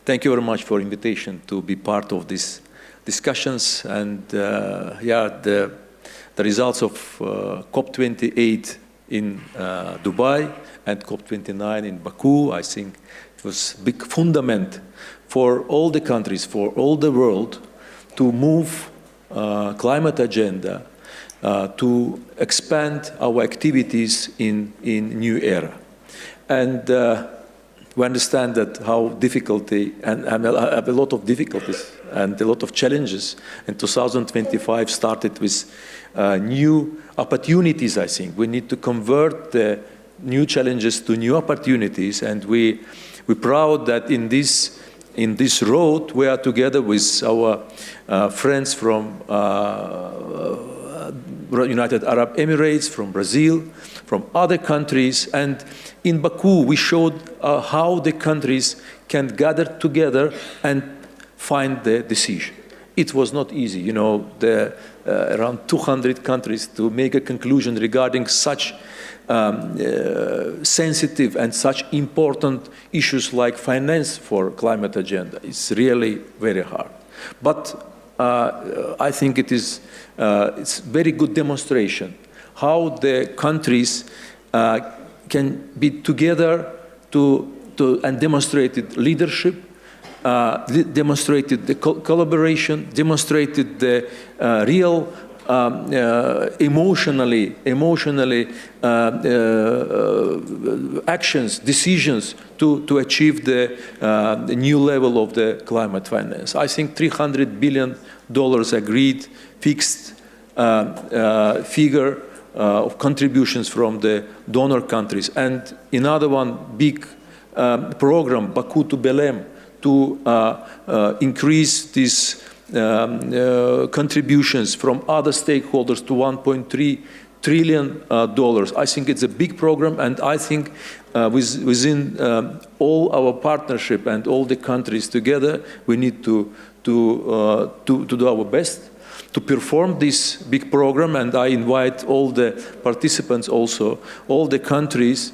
Thank you very much for the invitation to be part of these discussions. And the results of COP28 in Dubai and COP29 in Baku, I think it was a big fundament for all the countries, for all the world, to move climate agenda, to expand our activities in new era. And we understand that how difficulty, and have a lot of difficulties and a lot of challenges. And 2025 started with new opportunities, I think. We need to convert the new challenges to new opportunities, and we're proud that in this road we are together with our friends from United Arab Emirates, from Brazil, from other countries. And in Baku, we showed how the countries can gather together and find the decision. It was not easy, you know, around 200 countries to make a conclusion regarding such sensitive and such important issues like finance for climate agenda. It's really very hard. But I think it's very good demonstration how the countries can be together and demonstrated leadership, demonstrated the collaboration, demonstrated the real emotionally actions, decisions to achieve the new level of the climate finance. I think $300 billion agreed fixed figure of contributions from the donor countries, and another one big program, Baku to Belém, to increase these contributions from other stakeholders to $1.3 trillion. I think it's a big program, and I think within all our partnership and all the countries together, we need to do our best to perform this big program. And I invite all the participants also, all the countries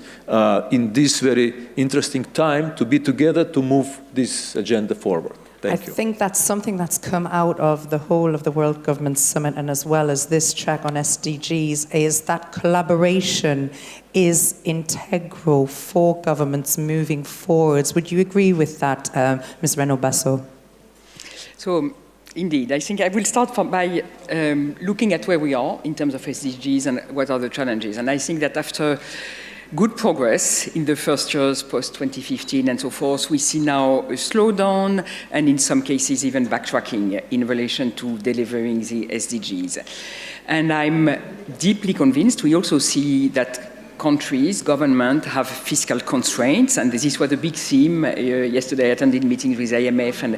in this very interesting time to be together to move this agenda forward. Thank you. I think that's something that's come out of the whole of the World Government Summit, and as well as this track on SDGs, is that collaboration is integral for governments moving forwards. Would you agree with that, Ms. Renaud-basso? So, indeed, I think I will start by looking at where we are in terms of SDGs and what are the challenges. And I think that after good progress in the first years post-2015 and so forth, we see now a slowdown and in some cases even backtracking in relation to delivering the SDGs. And I'm deeply convinced we also see that countries, government have fiscal constraints, and this was a big theme. Yesterday I attended meetings with IMF, and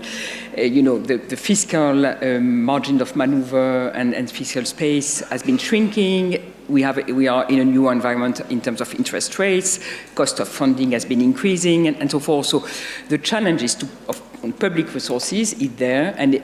the fiscal margin of maneuver and fiscal space has been shrinking. We are in a new environment in terms of interest rates, cost of funding has been increasing, and so forth. So the challenges on public resources is there, and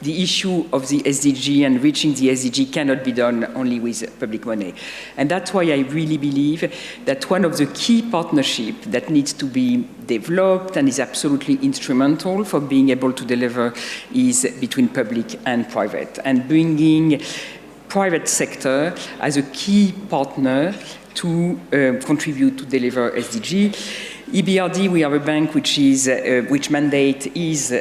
the issue of the SDG and reaching the SDG cannot be done only with public money. And that's why I really believe that one of the key partnerships that needs to be developed and is absolutely instrumental for being able to deliver is between public and private, and bringing private sector as a key partner to contribute to deliver SDG. EBRD, we are a bank which mandate is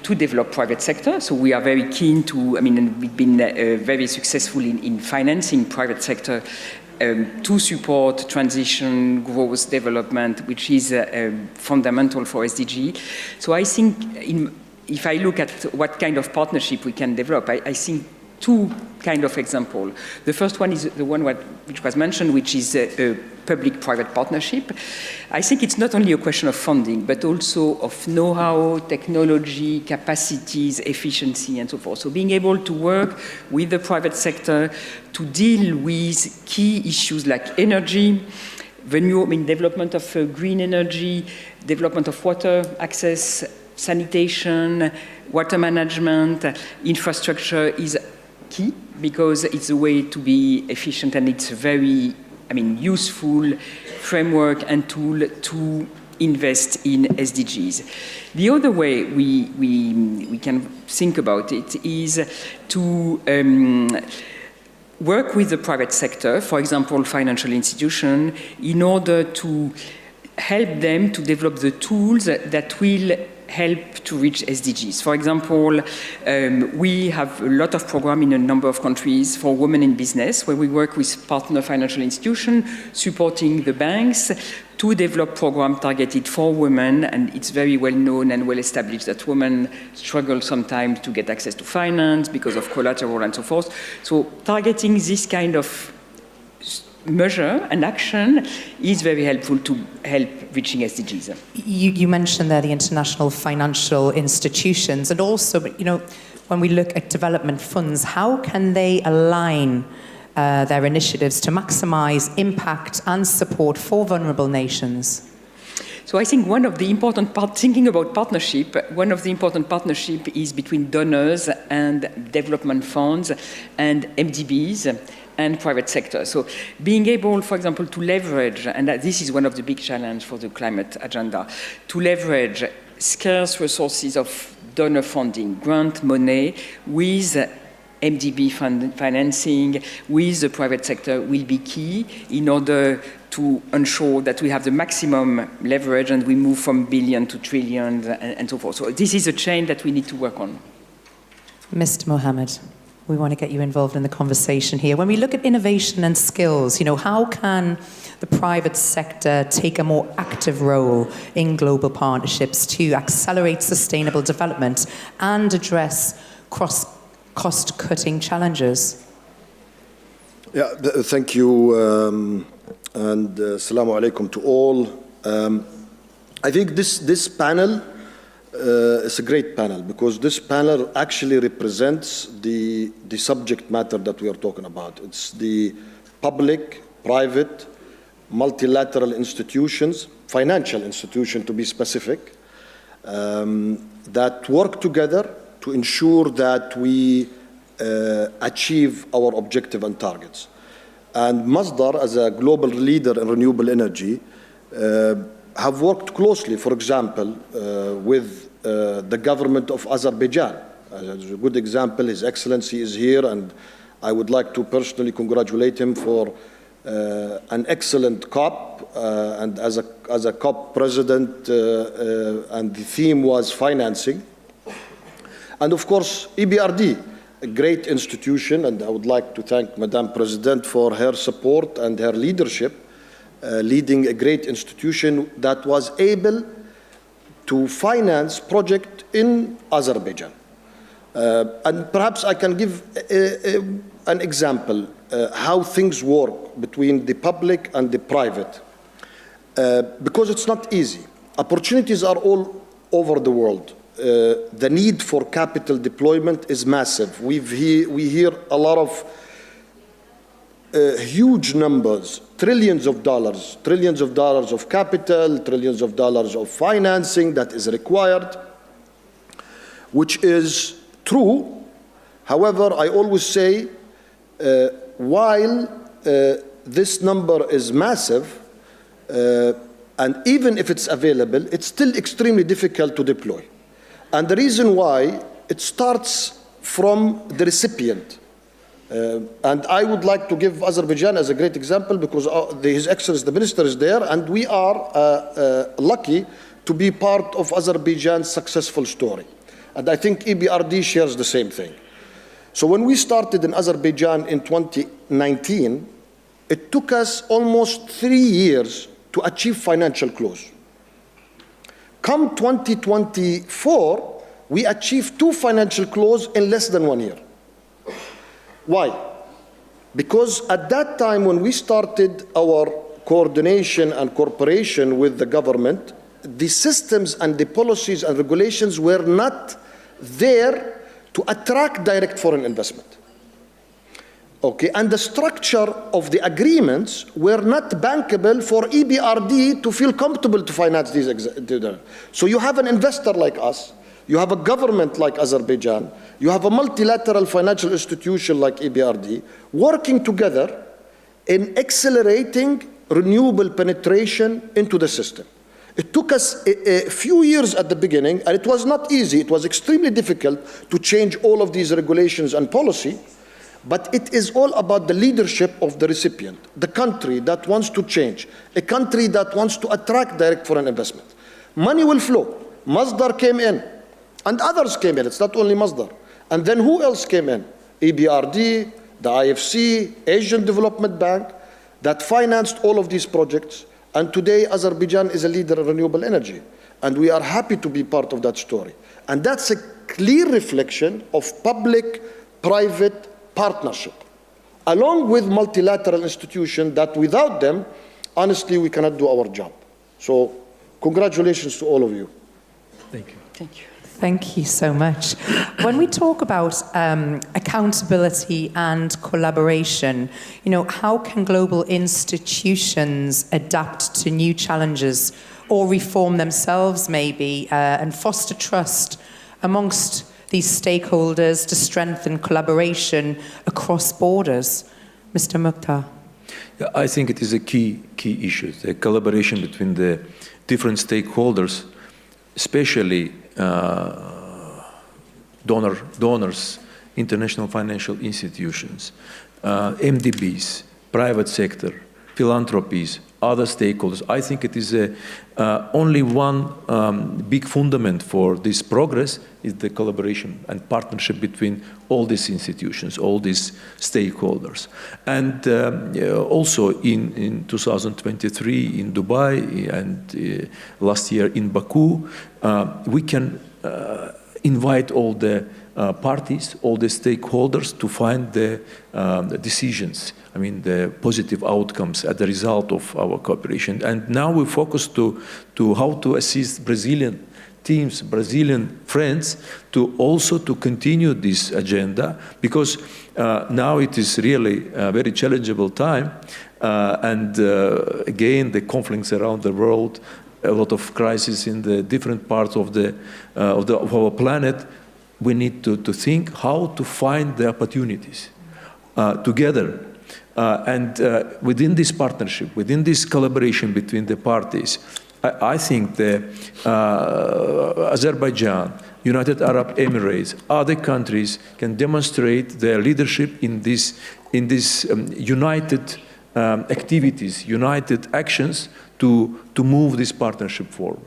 to develop private sector. So we are very keen to, and we've been very successful in financing private sector to support transition, growth, development, which is fundamental for SDG. So I think if I look at what kind of partnership we can develop, I think two kind of example. The first one is the one which was mentioned, which is a public-private partnership. I think it's not only a question of funding, but also of know-how, technology, capacities, efficiency, and so forth. So being able to work with the private sector to deal with key issues like energy, development of green energy, development of water access, sanitation, water management, infrastructure is key, because it's a way to be efficient, and it's a very useful framework and tool to invest in SDGs. The other way we can think about it is to work with the private sector, for example, financial institutions, in order to help them to develop the tools that will help to reach SDGs. For example, we have a lot of programs in a number of countries for women in business, where we work with partner financial institutions, supporting the banks to develop programs targeted for women, and it's very well known and well established that women struggle sometimes to get access to finance because of collateral and so forth. So targeting this kind of measure and action is very helpful to help reaching SDGs. You mentioned there the international financial institutions, and also, when we look at development funds, how can they align their initiatives to maximize impact and support for vulnerable nations? So I think one of the important thinking about partnership, one of the important partnership is between donors and development funds and MDBs and private sector. So being able, for example, to leverage, and this is one of the big challenges for the climate agenda, to leverage scarce resources of donor funding, grant money, with MDB financing, with the private sector will be key in order to ensure that we have the maximum leverage and we move from billion to trillions and so forth. So this is a chain that we need to work on. Mr. Mohamed, we want to get you involved in the conversation here. When we look at innovation and skills, how can the private sector take a more active role in global partnerships to accelerate sustainable development and address cost-cutting challenges? Yeah, thank you, and assalamu alaikum to all. I think this panel is a great panel, because this panel actually represents the subject matter that we are talking about. It's the public, private, multilateral institutions, financial institutions to be specific, that work together to ensure that we achieve our objective and targets. And Masdar, as a global leader in renewable energy, have worked closely, for example, with the government of Azerbaijan. As a good example, His Excellency is here, and I would like to personally congratulate him for an excellent COP, and as a COP president, and the theme was financing. And of course, EBRD, a great institution, and I would like to thank Madam President for her support and her leadership, leading a great institution that was able to finance project in Azerbaijan. And perhaps I can give an example how things work between the public and the private, because it's not easy. Opportunities are all over the world. The need for capital deployment is massive. We hear a lot of huge numbers, trillions of dollars of capital, trillions of dollars of financing that is required, which is true. However, I always say, while this number is massive, and even if it's available, it's still extremely difficult to deploy. And the reason why, it starts from the recipient. And I would like to give Azerbaijan as a great example, because His Excellency the Minister is there, and we are lucky to be part of Azerbaijan's successful story. And I think EBRD shares the same thing. So when we started in Azerbaijan in 2019, it took us almost 3 years to achieve financial close. Come 2024, we achieved 2 financial close in less than 1 year. Why? Because at that time when we started our coordination and cooperation with the government, the systems and the policies and regulations were not there to attract direct foreign investment. Okay, and the structure of the agreements were not bankable for EBRD to feel comfortable to finance these. So you have an investor like us, you have a government like Azerbaijan, you have a multilateral financial institution like EBRD, working together in accelerating renewable penetration into the system. It took us a few years at the beginning, and it was not easy. It was extremely difficult to change all of these regulations and policy, but it is all about the leadership of the recipient, the country that wants to change, a country that wants to attract direct foreign investment. Money will flow. Masdar came in, and others came in. It's not only Masdar. And then who else came in? EBRD, the IFC, Asian Development Bank, that financed all of these projects. And today, Azerbaijan is a leader in renewable energy. And we are happy to be part of that story. And that's a clear reflection of public-private partnership, along with multilateral institutions that without them, honestly, we cannot do our job. So congratulations to all of you. Thank you. Thank you. Thank you so much. When we talk about accountability and collaboration, how can global institutions adapt to new challenges or reform themselves maybe and foster trust amongst these stakeholders to strengthen collaboration across borders? Mr. Mukhtar. Yeah, I think it is a key issue, the collaboration between the different stakeholders, especially donors, international financial institutions, MDBs, private sector, philanthropies, other stakeholders. I think it is only one big fundament for this progress is the collaboration and partnership between all these institutions, all these stakeholders. And also in 2023 in Dubai and last year in Baku, we can invite all the parties, all the stakeholders to find the decisions, the positive outcomes as a result of our cooperation. And now we focus to how to assist Brazilian teams, Brazilian friends, to also to continue this agenda, because now it is really a very challengeable time, and again, the conflicts around the world, a lot of crises in the different parts of our planet. We need to think how to find the opportunities together. And within this partnership, within this collaboration between the parties, I think Azerbaijan, United Arab Emirates, other countries can demonstrate their leadership in this united activities, united actions to move this partnership forward.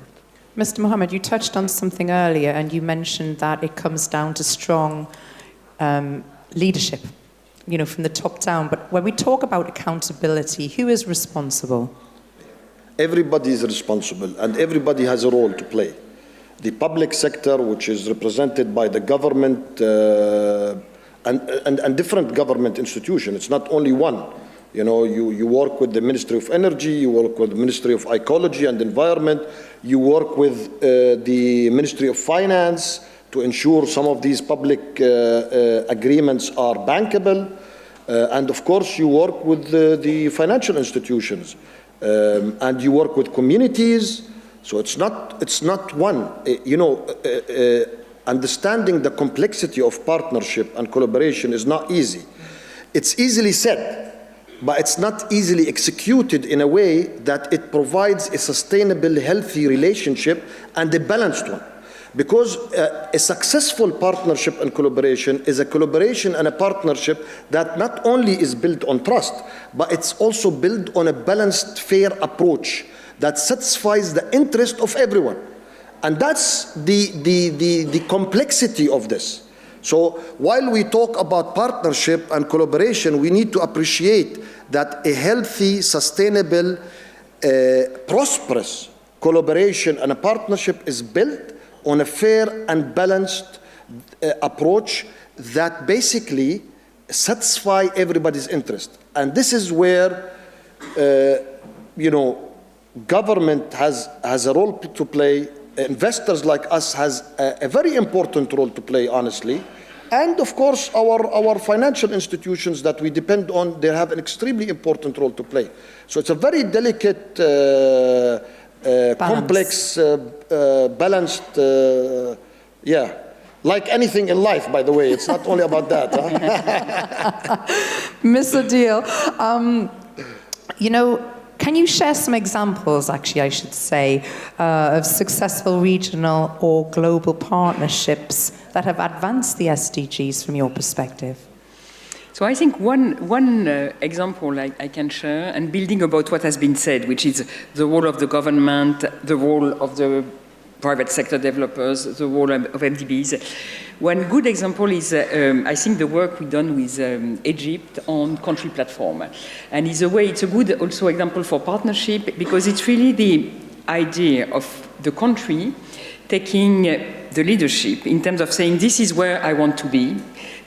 Mr. Mohammed, you touched on something earlier, and you mentioned that it comes down to strong leadership, from the top down. But when we talk about accountability, who is responsible? Everybody is responsible, and everybody has a role to play. The public sector, which is represented by the government and different government institutions. It's not only one. You work with the Ministry of Energy, you work with the Ministry of Ecology and Environment, you work with the Ministry of Finance to ensure some of these public agreements are bankable. And of course, you work with the financial institutions, and you work with communities. So it's not one. Understanding the complexity of partnership and collaboration is not easy. It's easily said, but it's not easily executed in a way that it provides a sustainable, healthy relationship and a balanced one. Because a successful partnership and collaboration is a collaboration and a partnership that not only is built on trust, but it's also built on a balanced, fair approach that satisfies the interest of everyone. And that's the complexity of this. So while we talk about partnership and collaboration, we need to appreciate that a healthy, sustainable, prosperous collaboration and a partnership is built on a fair and balanced approach that basically satisfy everybody's interest. And this is where, government has a role to play. Investors like us has a very important role to play, honestly. And of course, our financial institutions that we depend on, they have an extremely important role to play. So it's a very delicate, complex, balanced, like anything in life, by the way. It's not only about that. Huh? Ms. Odile, Can you share some examples, actually, I should say, of successful regional or global partnerships that have advanced the SDGs from your perspective? So I think one example I can share, and building about what has been said, which is the role of the government, the role of the private sector developers, the role of MDBs. One good example is, I think, the work we've done with Egypt on country platform. And it's a good also example for partnership, because it's really the idea of the country taking the leadership in terms of saying, this is where I want to be,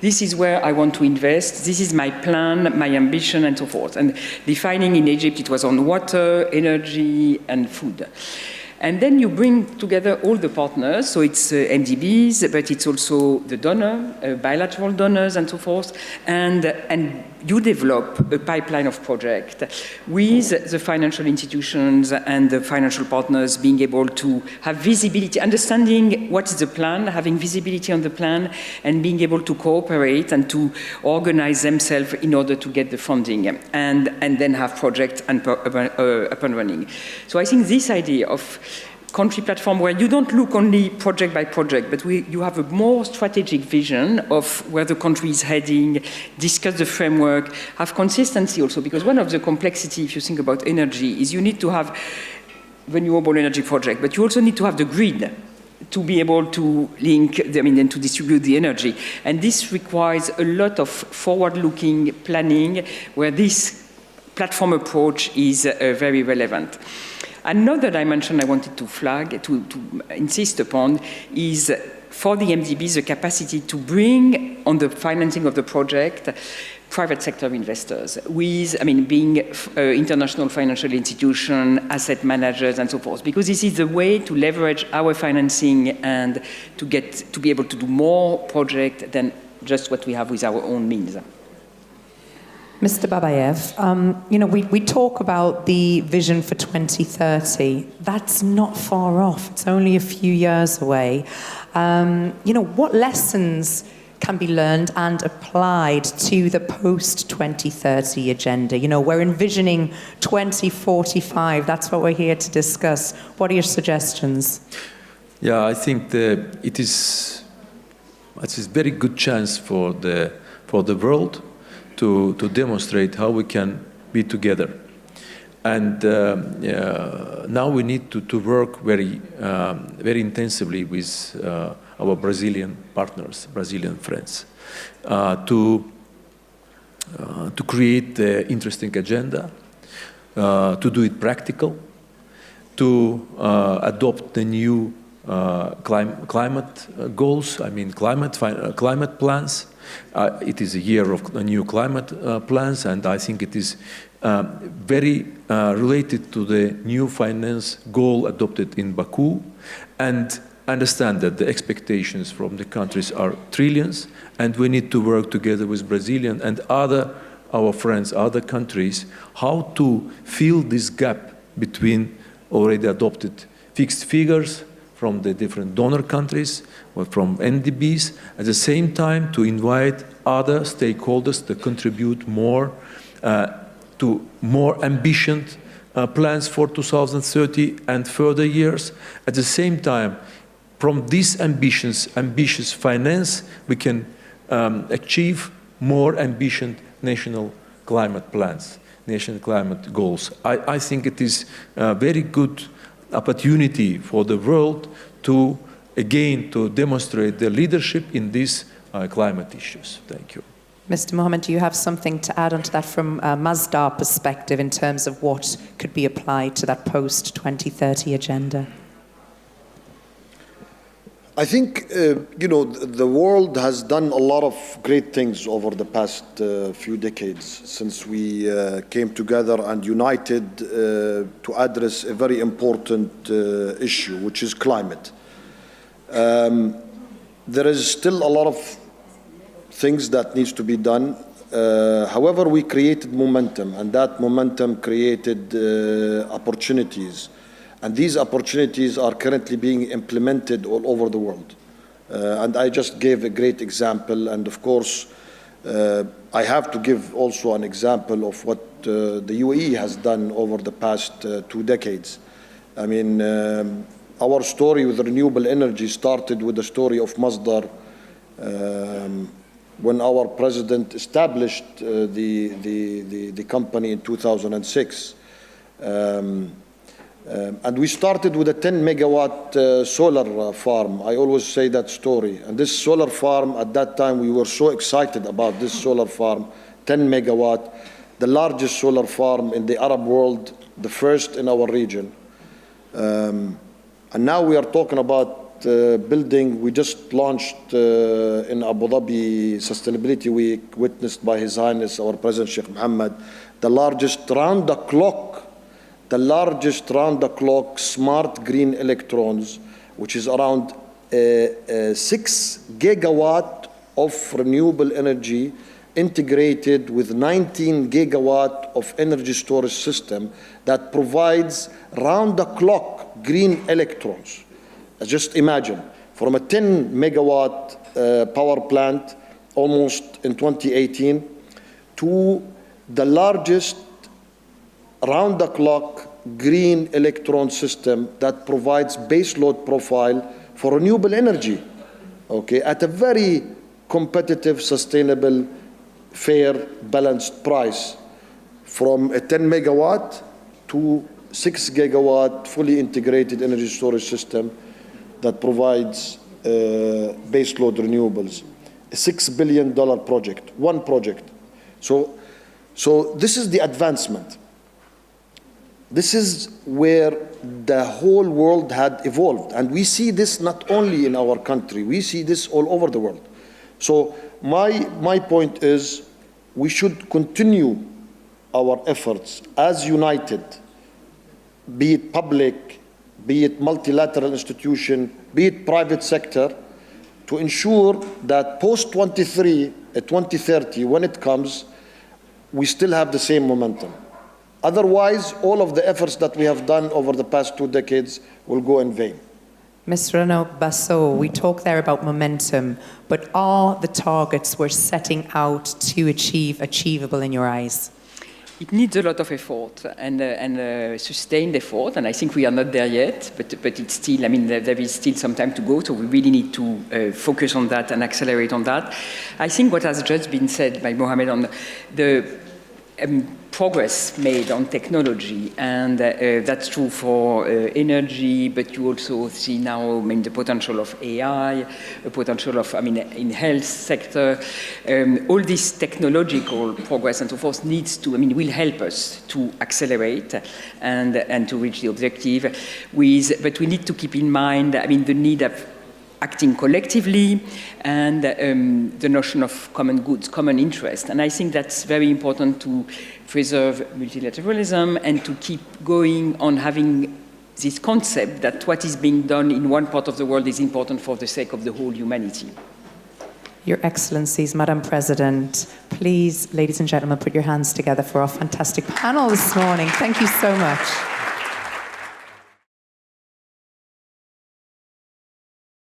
this is where I want to invest, this is my plan, my ambition, and so forth. And defining in Egypt, it was on water, energy, and food. And then you bring together all the partners, so it's MDBs, but it's also the donor, bilateral donors, and so forth, and you develop a pipeline of projects with the financial institutions and the financial partners being able to have visibility, understanding what is the plan, having visibility on the plan, and being able to cooperate and to organize themselves in order to get the funding, and then have projects up and running. So I think this idea of country platform, where you don't look only project by project, but you have a more strategic vision of where the country is heading, discuss the framework, have consistency also, because one of the complexity, if you think about energy, is you need to have renewable energy project, but you also need to have the grid to be able to link, and to distribute the energy. And this requires a lot of forward-looking planning, where this platform approach is very relevant. Another dimension I wanted to flag, to insist upon, is for the MDBs the capacity to bring on the financing of the project private sector investors, with, being international financial institution, asset managers, and so forth, because this is the way to leverage our financing and to be able to do more projects than just what we have with our own means. Mr. Babayev, we talk about the vision for 2030. That's not far off. It's only a few years away. What lessons can be learned and applied to the post-2030 agenda? We're envisioning 2045. That's what we're here to discuss. What are your suggestions? Yeah, I think it's a very good chance for the world to demonstrate how we can be together. And now we need to work very intensively with our Brazilian partners, Brazilian friends, to create an interesting agenda, to do it practical, to adopt the new climate goals, climate plans. It is a year of new climate plans, and I think it is very related to the new finance goal adopted in Baku, and understand that the expectations from the countries are trillions, and we need to work together with Brazilian and our friends, other countries, how to fill this gap between already adopted fixed figures from the different donor countries or from NDBs, at the same time to invite other stakeholders to contribute more to more ambitious plans for 2030 and further years. At the same time, from this ambitious finance, we can achieve more ambitious national climate plans, national climate goals. I think it is a very good opportunity for the world to, again, to demonstrate their leadership in these climate issues. Thank you. Mr. Mohamed, do you have something to add onto that from a Masdar perspective in terms of what could be applied to that post-2030 agenda? I think, the world has done a lot of great things over the past few decades since we came together and united to address a very important issue, which is climate. There is still a lot of things that needs to be done. However, we created momentum, and that momentum created opportunities. And these opportunities are currently being implemented all over the world. And I just gave a great example. And of course, I have to give also an example of what the UAE has done over the past 2 decades. I mean, our story with renewable energy started with the story of Masdar when our president established the company in 2006. And we started with a 10 megawatt solar farm. I always say that story. And this solar farm, at that time, we were so excited about this solar farm, 10 megawatt, the largest solar farm in the Arab world, the first in our region. And now we are talking about building. We just launched in Abu Dhabi Sustainability Week, witnessed by His Highness, our President Sheikh Mohammed, the largest round-the-clock smart green electrons, which is around 6 gigawatt of renewable energy integrated with 19 gigawatt of energy storage system that provides round-the-clock green electrons. Just imagine, from a 10 megawatt power plant almost in 2018 to the largest round-the-clock green electron system that provides baseload profile for renewable energy, okay, at a very competitive, sustainable, fair, balanced price, from a 10 megawatt to 6 gigawatt fully integrated energy storage system that provides baseload renewables. A $6 billion project, one project. So this is the advancement. This is where the whole world had evolved. And we see this not only in our country, we see this all over the world. So my point is, we should continue our efforts as united, be it public, be it multilateral institution, be it private sector, to ensure that post-2030, when it comes, we still have the same momentum. Otherwise, all of the efforts that we have done over the past 2 decades will go in vain. Ms. Renaud-basso, we talk there about momentum, but are the targets we're setting out to achieve achievable in your eyes? It needs a lot of effort and sustained effort, and I think we are not there yet, but it's still, I mean, there is still some time to go, so we really need to focus on that and accelerate on that. I think what has just been said by Mohamed on the progress made on technology, and that's true for energy, but you also see now, I mean, the potential of AI, the potential of, I mean, in health sector, all this technological progress and so forth needs to, I mean, will help us to accelerate and to reach the objective. But we need to keep in mind, I mean, the need of acting collectively, and the notion of common goods, common interest. And I think that's very important to preserve multilateralism and to keep going on having this concept that what is being done in one part of the world is important for the sake of the whole humanity. Your Excellencies, Madam President, please, ladies and gentlemen, put your hands together for our fantastic panel this morning. Thank you so much.